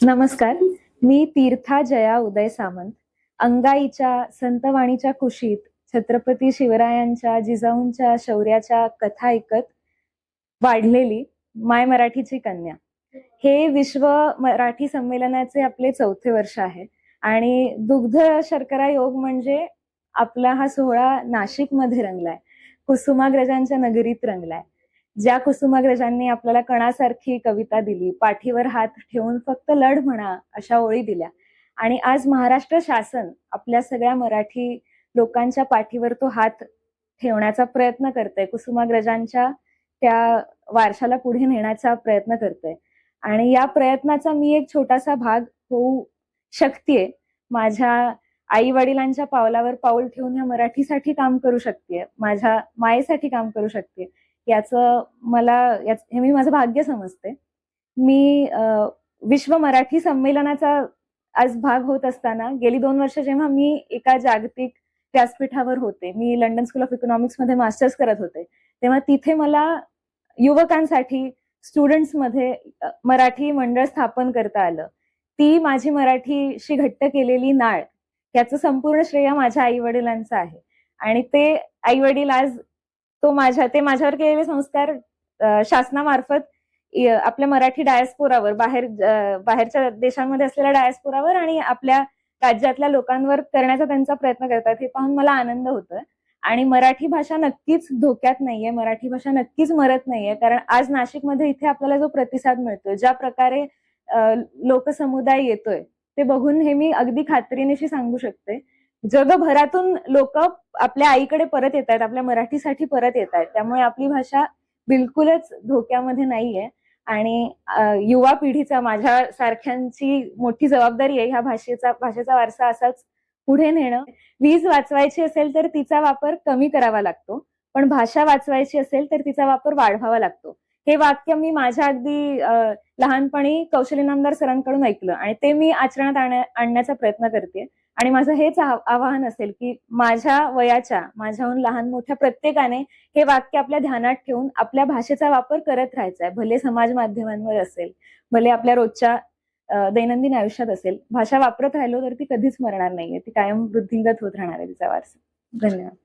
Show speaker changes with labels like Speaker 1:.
Speaker 1: नमस्कार. मी तीर्था जया उदय सामंत. अंगाईच्या संतवाणीच्या कुशीत छत्रपती शिवरायांच्या जिजाऊंच्या शौर्याच्या कथा ऐकत वाढलेली माय मराठीची कन्या. हे विश्व मराठी संमेलनाचे आपले 4थे वर्ष आहे आणि दुग्ध शर्करा योग म्हणजे आपला हा सोहळा नाशिकमध्ये रंगलाय, कुसुमाग्रजांच्या नगरीत रंगलाय. ज्या कुसुमाग्रजांनी आपल्याला कणासारखी कविता दिली, पाठीवर हात ठेवून फक्त लढ म्हणा अशा ओळी दिल्या, आणि आज महाराष्ट्र शासन आपल्या सगळ्या मराठी लोकांच्या पाठीवर तो हात ठेवण्याचा प्रयत्न करतंय, कुसुमाग्रजांच्या त्या वारशाला पुढे नेण्याचा प्रयत्न करतंय. आणि या प्रयत्नाचा मी एक छोटासा भाग होऊ शकतेय. माझ्या आई वडिलांच्या पावलावर पाऊल ठेवून या मराठीसाठी काम करू शकतेय, माझ्या मायेसाठी काम करू शकते, हे मी माझं भाग्य समजते. मी विश्व मराठी संमेलनाचा आज भाग होत असताना गेली 2 वर्ष जेव्हा मी एका जागतिक व्यासपीठावर होते, मी लंडन स्कूल ऑफ इकॉनॉमिक्स मध्ये मास्टर्स करत होते, तेव्हा तिथे मला युवकांसाठी स्टुडंट्समध्ये मराठी मंडळ स्थापन करता आलं. ती माझी मराठीशी घट्ट केलेली नाळ, याचं संपूर्ण श्रेय माझ्या आई वडिलांचं आहे. आणि ते आई वडील आज ते माझ्यावर केलेले संस्कार शासनामार्फत आपल्या मराठी डायस्पोरावर, बाहेरच्या देशांमध्ये असलेल्या डायस्पोरावर आणि आपल्या राज्यातल्या लोकांवर करण्याचा त्यांचा प्रयत्न करतात, हे पाहून मला आनंद होतोय. आणि मराठी भाषा नक्कीच धोक्यात नाहीये, मराठी भाषा नक्कीच मरत नाहीये. कारण आज नाशिकमध्ये इथे आपल्याला जो प्रतिसाद मिळतोय, ज्या प्रकारे लोकसमुदाय येतोय, ते बघून हे मी अगदी खात्रीनिशी सांगू शकते, जगभरातून लोक आपल्या आईकडे परत येत आहेत, आपल्या मराठीसाठी परत येत आहेत. त्यामुळे आपली भाषा बिलकुलच धोक्यामध्ये नाहीये. आणि युवा पिढीचा, माझ्या सारख्यांची मोठी जबाबदारी आहे ह्या भाषेचा वारसा असाच पुढे नेणं. वीज वाचवायची असेल तर तिचा वापर कमी करावा लागतो, पण भाषा वाचवायची असेल तर तिचा वापर वाढवावा लागतो. हे वाक्य मी माझ्या अगदी लहानपणी कौशल इनामदार सरांकडून ऐकलं आणि ते मी आचरणात आणण्याचा प्रयत्न करते. आणि माझं हेच आवाहन असेल की माझ्या वयाच्या, माझ्याहून लहान मोठ्या प्रत्येकाने हे वाक्य आपल्या ध्यानात ठेवून आपल्या भाषेचा वापर करत राहायचा आहे. भले समाज माध्यमांवर असेल, भले आपल्या रोजच्या दैनंदिन आयुष्यात असेल, भाषा वापरत राहिलो तर ती कधीच मरणार नाहीये, ती कायम वृद्धिंगत होत राहणार आहे, तिचा वारसा. धन्यवाद.